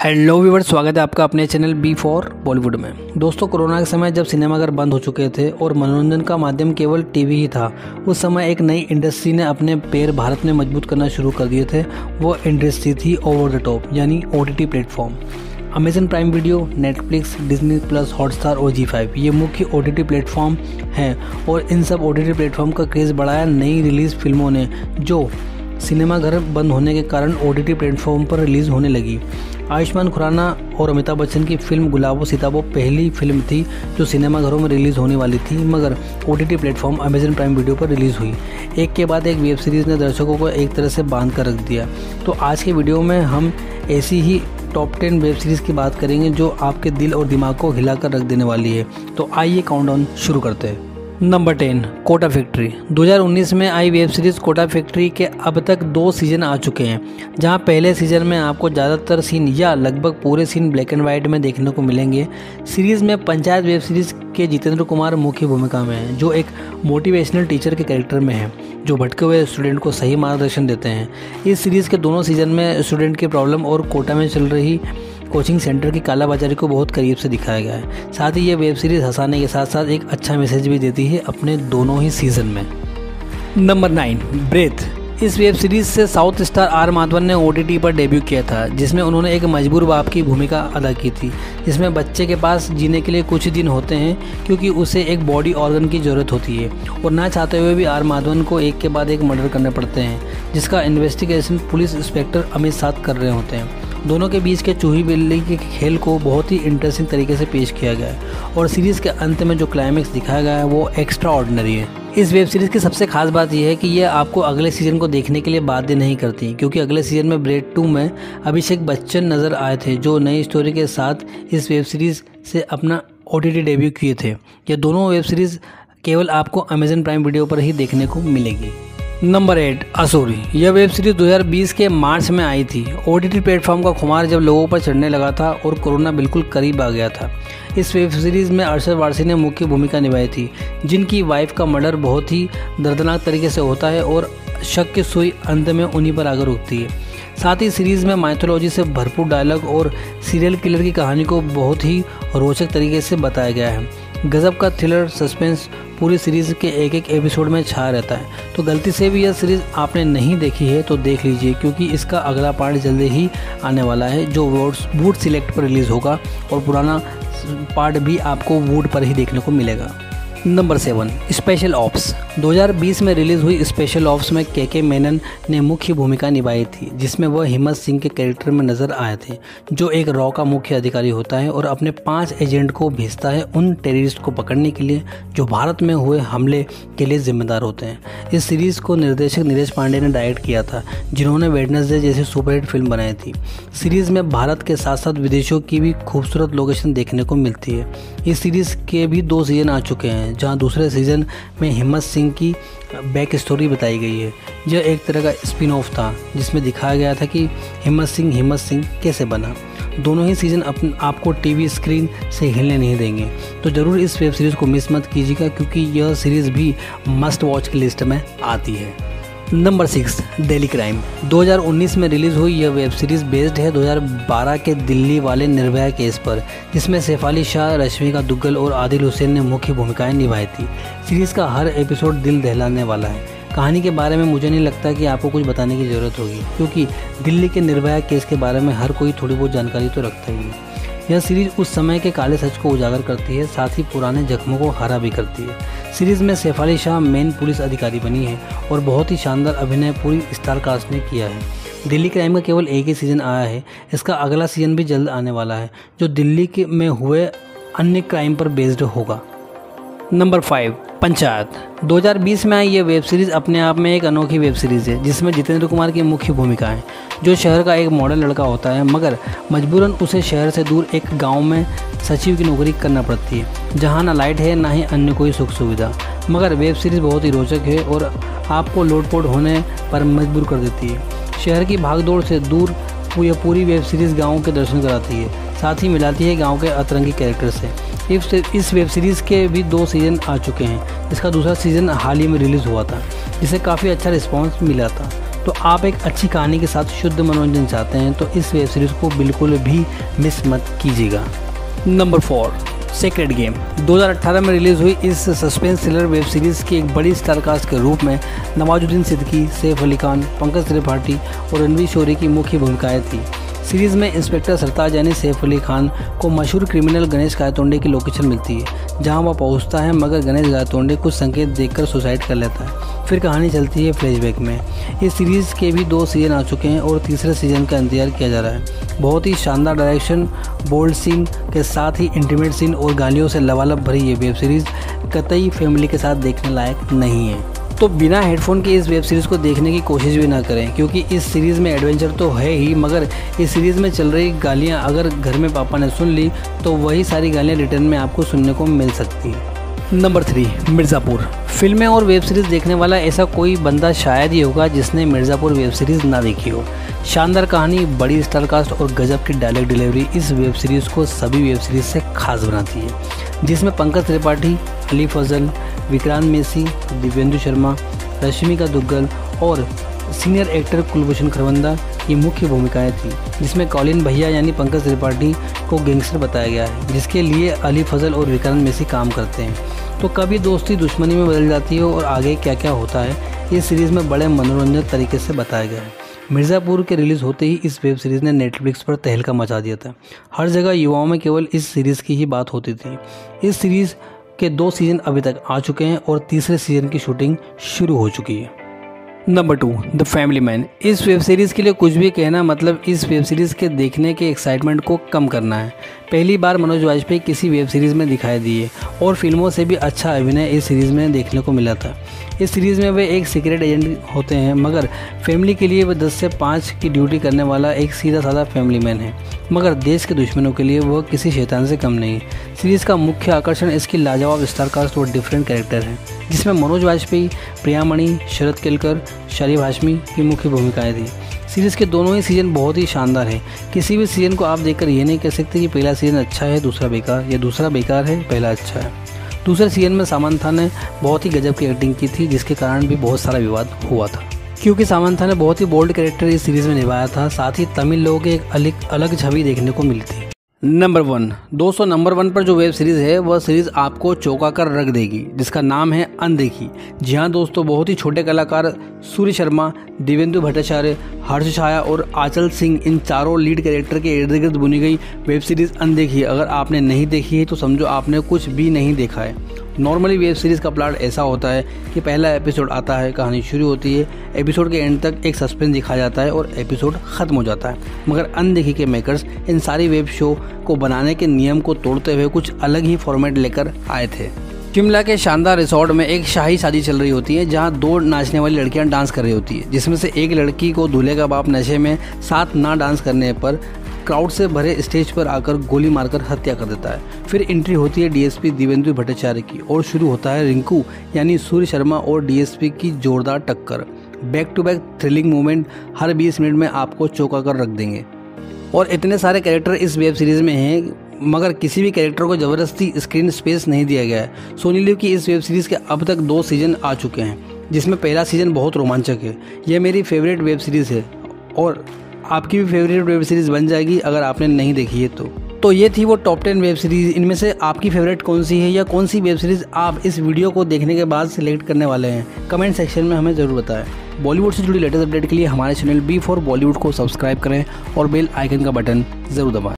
Hello viewers, स्वागत है आपका अपने चैनल बी फॉर बॉलीवुड में। दोस्तों, कोरोना के समय जब सिनेमाघर बंद हो चुके थे और मनोरंजन का माध्यम केवल टीवी ही था, उस समय एक नई इंडस्ट्री ने अपने पैर भारत में मजबूत करना शुरू कर दिए थे। वो इंडस्ट्री थी ओवर द टॉप यानी OTT platform. Amazon prime video, Netflix, Disney plus, Hotstar और G5 ये मुख्य OTT प्लेटफॉर्म हैं और इन सब OTT प्लेटफॉर्म का क्रेज़ बढ़ाया नई रिलीज़ फिल्मों ने, जो सिनेमाघर बंद होने के कारण OTT प्लेटफॉर्म पर रिलीज़ होने लगी। आयुष्मान खुराना और अमिताभ बच्चन की फिल्म गुलाबो सिताबो पहली फिल्म थी जो सिनेमाघरों में रिलीज़ होने वाली थी, मगर OTT platform Amazon prime video पर रिलीज़ हुई। एक के बाद एक वेब सीरीज़ ने दर्शकों को एक तरह से बांध कर रख दिया। तो आज के वीडियो में हम ऐसी ही टॉप 10 वेब सीरीज़ की बात करेंगे जो आपके दिल और दिमाग को हिलाकर रख देने वाली है। तो आइए काउंटडाउन शुरू करते हैं। Number 10, Kota factory. 2019 में आई वेब सीरीज़ कोटा फैक्ट्री के अब तक 2 सीजन आ चुके हैं, जहां पहले सीजन में आपको ज़्यादातर सीन या लगभग पूरे सीन ब्लैक एंड वाइट में देखने को मिलेंगे। सीरीज़ में पंचायत वेब सीरीज़ के जितेंद्र कुमार मुख्य भूमिका में हैं, जो एक मोटिवेशनल टीचर के कैरेक्टर में हैं, जो भटके हुए स्टूडेंट को सही मार्गदर्शन देते हैं। इस सीरीज़ के दोनों सीजन में स्टूडेंट की प्रॉब्लम और कोटा में चल रही कोचिंग सेंटर की कालाबाजारी को बहुत करीब से दिखाया गया है। साथ ही ये वेब सीरीज़ हंसाने के साथ साथ एक अच्छा मैसेज भी देती है अपने दोनों ही सीज़न में। Number 9, Breathe. इस वेब सीरीज़ से साउथ स्टार आर माधवन ने OTT पर डेब्यू किया था, जिसमें उन्होंने एक मजबूर बाप की भूमिका अदा की थी, जिसमें बच्चे के पास जीने के लिए कुछ दिन होते हैं क्योंकि उसे एक बॉडी ऑर्गन की ज़रूरत होती है और ना चाहते हुए भी आर माधवन को एक के बाद एक मर्डर करने पड़ते हैं, जिसका इन्वेस्टिगेशन पुलिस इंस्पेक्टर अमित साथ कर रहे होते हैं। दोनों के बीच के चूही बिल्ली के खेल को बहुत ही इंटरेस्टिंग तरीके से पेश किया गया है और सीरीज़ के अंत में जो क्लाइमेक्स दिखाया गया है वो एक्स्ट्रा ऑर्डिनरी है। इस वेब सीरीज़ की सबसे खास बात यह है कि यह आपको अगले सीज़न को देखने के लिए बाध्य नहीं करती, क्योंकि अगले सीज़न में ब्रेथ 2 में अभिषेक बच्चन नज़र आए थे, जो नई स्टोरी के साथ इस वेब सीरीज़ से अपना OTT डेब्यू किए थे। ये दोनों वेब सीरीज़ केवल आपको अमेजन प्राइम वीडियो पर ही देखने को मिलेगी। नंबर 8, असुरी। यह वेब सीरीज़ 2020 के मार्च में आई थी। OTT प्लेटफॉर्म का खुमार जब लोगों पर चढ़ने लगा था और कोरोना बिल्कुल करीब आ गया था। इस वेब सीरीज़ में अरशद वारसी ने मुख्य भूमिका निभाई थी, जिनकी वाइफ का मर्डर बहुत ही दर्दनाक तरीके से होता है और शक की सुई अंत में उन्हीं पर आकर रुकती है। साथ ही सीरीज़ में माइथोलॉजी से भरपूर डायलॉग और सीरियल किलर की कहानी को बहुत ही रोचक तरीके से बताया गया है। गजब का थ्रिलर सस्पेंस पूरी सीरीज़ के एक एक एपिसोड में छा रहता है। तो गलती से भी यह सीरीज़ आपने नहीं देखी है तो देख लीजिए, क्योंकि इसका अगला पार्ट जल्दी ही आने वाला है, जो वूड सिलेक्ट पर रिलीज़ होगा और पुराना पार्ट भी आपको वूड पर ही देखने को मिलेगा। Number 7, special ops. 2020 में रिलीज़ हुई स्पेशल ऑप्स में के मेनन ने मुख्य भूमिका निभाई थी, जिसमें वह हिम्मत सिंह के कैरेक्टर में नजर आए थे, जो एक रॉ का मुख्य अधिकारी होता है और अपने 5 एजेंट को भेजता है उन टेररिस्ट को पकड़ने के लिए जो भारत में हुए हमले के लिए जिम्मेदार होते हैं। इस सीरीज़ को निर्देशक नीरज पांडे ने डायरेक्ट किया था, जिन्होंने वेडनेसडे जैसी सुपरहिट फिल्म बनाई थी। सीरीज़ में भारत के साथ साथ विदेशों की भी खूबसूरत लोकेशन देखने को मिलती है। इस सीरीज़ के भी 2 सीजन आ चुके हैं, जहां दूसरे सीजन में हिम्मत सिंह की बैक स्टोरी बताई गई है। यह एक तरह का स्पिन ऑफ था, जिसमें दिखाया गया था कि हिम्मत सिंह कैसे बना। दोनों ही सीजन आपको टीवी स्क्रीन से हिलने नहीं देंगे, तो ज़रूर इस वेब सीरीज़ को मिस मत कीजिएगा, क्योंकि यह सीरीज़ भी मस्ट वॉच की लिस्ट में आती है। Number 6, daily crime. 2019 में रिलीज़ हुई यह वेब सीरीज़ बेस्ड है 2012 के दिल्ली वाले निर्भया केस पर, जिसमें सैफ अली शाह, रश्मिका दुग्गल और आदिल हुसैन ने मुख्य भूमिकाएं निभाई थी। सीरीज़ का हर एपिसोड दिल दहलाने वाला है। कहानी के बारे में मुझे नहीं लगता कि आपको कुछ बताने की ज़रूरत होगी, क्योंकि दिल्ली के निर्भया केस के बारे में हर कोई थोड़ी बहुत जानकारी तो रखता ही है। यह सीरीज़ उस समय के काले सच को उजागर करती है, साथ ही पुराने जख्मों को हरा भी करती है। सीरीज़ में सैफ अली शाह मेन पुलिस अधिकारी बनी है और बहुत ही शानदार अभिनय पूरी स्टार कास्ट ने किया है। दिल्ली क्राइम का केवल एक ही सीज़न आया है, इसका अगला सीज़न भी जल्द आने वाला है, जो दिल्ली में हुए अन्य क्राइम पर बेस्ड होगा। नंबर 5, पंचायत। 2020 में आई ये वेब सीरीज़ अपने आप में एक अनोखी वेब सीरीज़ है, जिसमें जितेंद्र कुमार की मुख्य भूमिका है, जो शहर का एक मॉडल लड़का होता है, मगर मजबूरन उसे शहर से दूर एक गांव में सचिव की नौकरी करना पड़ती है, जहां ना लाइट है ना ही अन्य कोई सुख सुविधा। मगर वेब सीरीज़ बहुत ही रोचक है और आपको लोटपोट होने पर मजबूर कर देती है। शहर की भागदौड़ से दूर यह पूरी वेब सीरीज़ गाँव के दर्शन कराती है, साथ ही मिलाती है गाँव के अतरंगी कैरेक्टर से। इस वेब सीरीज़ के भी 2 सीजन आ चुके हैं। इसका दूसरा सीज़न हाल ही में रिलीज़ हुआ था, जिसे काफ़ी अच्छा रिस्पांस मिला था। तो आप एक अच्छी कहानी के साथ शुद्ध मनोरंजन चाहते हैं तो इस वेब सीरीज़ को बिल्कुल भी मिस मत कीजिएगा। Number 4, secret game. 2018 में रिलीज़ हुई इस सस्पेंस थ्रिलर वेब सीरीज़ की एक बड़ी स्टारकास्ट के रूप में नवाजुद्दीन सिद्दीकी, सैफ अली खान, पंकज त्रिपाठी और रणवीर शोरी की मुख्य भूमिकाएं थी। सीरीज़ में इंस्पेक्टर सरताज यानी सैफ अली खान को मशहूर क्रिमिनल गणेश गायतोंडे की लोकेशन मिलती है, जहां वह पहुंचता है, मगर गणेश गायतोंडे कुछ संकेत देखकर सुसाइड कर लेता है। फिर कहानी चलती है फ्लैशबैक में। इस सीरीज़ के भी 2 सीजन आ चुके हैं और तीसरे सीजन का इंतजार किया जा रहा है। बहुत ही शानदार डायरेक्शन, बोल्ड सीन के साथ ही इंटीमेट सीन और गालियों से लबालब भरी ये वेब सीरीज़ कतई फैमिली के साथ देखने लायक नहीं है। तो बिना हेडफोन के इस वेब सीरीज़ को देखने की कोशिश भी ना करें, क्योंकि इस सीरीज़ में एडवेंचर तो है ही, मगर इस सीरीज़ में चल रही गालियाँ अगर घर में पापा ने सुन ली तो वही सारी गालियाँ रिटर्न में आपको सुनने को मिल सकती हैं। नंबर 3, मिर्ज़ापुर। फिल्में और वेब सीरीज़ देखने वाला ऐसा कोई बंदा शायद ही होगा जिसने मिर्ज़ापुर वेब सीरीज़ ना देखी हो। शानदार कहानी, बड़ी स्टारकास्ट और गजब की डायलॉग डिलीवरी इस वेब सीरीज़ को सभी वेब सीरीज़ से खास बनाती है, जिसमें पंकज त्रिपाठी, अली फजल, विक्रांत मेसी, दिव्येंदु शर्मा, रश्मिका दुग्गल और सीनियर एक्टर कुलभूषण खरवंदा की मुख्य भूमिकाएं थी, जिसमें कॉलिन भैया यानी पंकज त्रिपाठी को गैंगस्टर बताया गया है, जिसके लिए अली फजल और विक्रांत मेसी काम करते हैं। तो कभी दोस्ती दुश्मनी में बदल जाती है और आगे क्या क्या होता है इस सीरीज़ में बड़े मनोरंजक तरीके से बताया गया है। मिर्ज़ापुर के रिलीज़ होते ही इस वेब सीरीज़ ने नेटफ्लिक्स पर तहलका मचा दिया था। हर जगह युवाओं में केवल इस सीरीज़ की ही बात होती थी। इस सीरीज़ के 2 सीजन अभी तक आ चुके हैं और तीसरे सीजन की शूटिंग शुरू हो चुकी है। Number 2, the family man. इस वेब सीरीज़ के लिए कुछ भी कहना मतलब इस वेब सीरीज़ के देखने के एक्साइटमेंट को कम करना है। पहली बार मनोज वाजपेयी किसी वेब सीरीज़ में दिखाई दिए और फिल्मों से भी अच्छा अभिनय इस सीरीज़ में देखने को मिला था। इस सीरीज़ में वे एक सीक्रेट एजेंट होते हैं, मगर फैमिली के लिए वह 10 से 5 की ड्यूटी करने वाला एक सीधा साधा फैमिली मैन है, मगर देश के दुश्मनों के लिए वह किसी शैतान से कम नहीं। सीरीज़ का मुख्य आकर्षण इसकी लाजवाब स्टारकास्ट और डिफरेंट कैरेक्टर हैं, जिसमें मनोज वाजपेयी, प्रियामणि, शरद केलकर, शालिब हाशमी की मुख्य भूमिकाएं थी। सीरीज़ के दोनों ही सीजन बहुत ही शानदार है। किसी भी सीजन को आप देखकर ये नहीं कह सकते कि पहला सीजन अच्छा है दूसरा बेकार, या दूसरा बेकार है पहला अच्छा है। दूसरे सीजन में सामान खान ने बहुत ही गजब की एक्टिंग की थी, जिसके कारण भी बहुत सारा विवाद हुआ था, क्योंकि सामान खान ने बहुत ही बोल्ड कैरेक्टर इस सीरीज़ में निभाया था। साथ ही तमिल लोगों की एक अलग छवि देखने को मिली थी। नंबर 1, दोस्तों नंबर 1 पर जो वेब सीरीज़ है वह सीरीज़ आपको चौंका कर रख देगी, जिसका नाम है अनदेखी। जी हाँ दोस्तों, बहुत ही छोटे कलाकार सूर्य शर्मा, दिव्येंदु भट्टाचार्य, हर्ष छाया और आंचल सिंह, इन चारों लीड कैरेक्टर के इर्द गिर्द बुनी गई वेब सीरीज़ अनदेखी अगर आपने नहीं देखी है तो समझो आपने कुछ भी नहीं देखा है। नॉर्मली वेब सीरीज़ का प्लॉट ऐसा होता है कि पहला एपिसोड आता है, कहानी शुरू होती है, एपिसोड के एंड तक एक सस्पेंस दिखाया जाता है और एपिसोड ख़त्म हो जाता है। मगर अनदेखी के मेकर्स इन सारी वेब शो को बनाने के नियम को तोड़ते हुए कुछ अलग ही फॉर्मेट लेकर आए थे। शिमला के शानदार रिसोर्ट में एक शाही शादी चल रही होती है, जहां 2 नाचने वाली लड़कियां डांस कर रही होती है, जिसमें से एक लड़की को दूल्हे का बाप नशे में साथ ना डांस करने पर क्राउड से भरे स्टेज पर आकर गोली मारकर हत्या कर देता है। फिर एंट्री होती है डीएसपी दिव्येंदु भट्टाचार्य की और शुरू होता है रिंकू यानी सूर्य शर्मा और डीएसपी की जोरदार टक्कर। Back to back thrilling movement हर 20 मिनट में आपको चौंका कर रख देंगे। और इतने सारे कैरेक्टर इस वेब सीरीज़ में हैं, मगर किसी भी कैरेक्टर को ज़बरदस्ती स्क्रीन स्पेस नहीं दिया गया है। सोनी लिव की इस वेब सीरीज़ के अब तक 2 सीजन आ चुके हैं, जिसमें पहला सीजन बहुत रोमांचक है। यह मेरी फेवरेट वेब सीरीज़ है और आपकी भी फेवरेट वेब सीरीज़ बन जाएगी अगर आपने नहीं देखी है तो ये थी वो टॉप 10 वेब सीरीज़। इनमें से आपकी फेवरेट कौन सी है या कौन सी वेब सीरीज़ आप इस वीडियो को देखने के बाद सिलेक्ट करने वाले हैं, कमेंट सेक्शन में हमें ज़रूर बताएं। बॉलीवुड से जुड़ी लेटेस्ट अपडेट के लिए हमारे चैनल B4 बॉलीवुड को सब्सक्राइब करें और बेल आइकन का बटन ज़रूर दबाएं।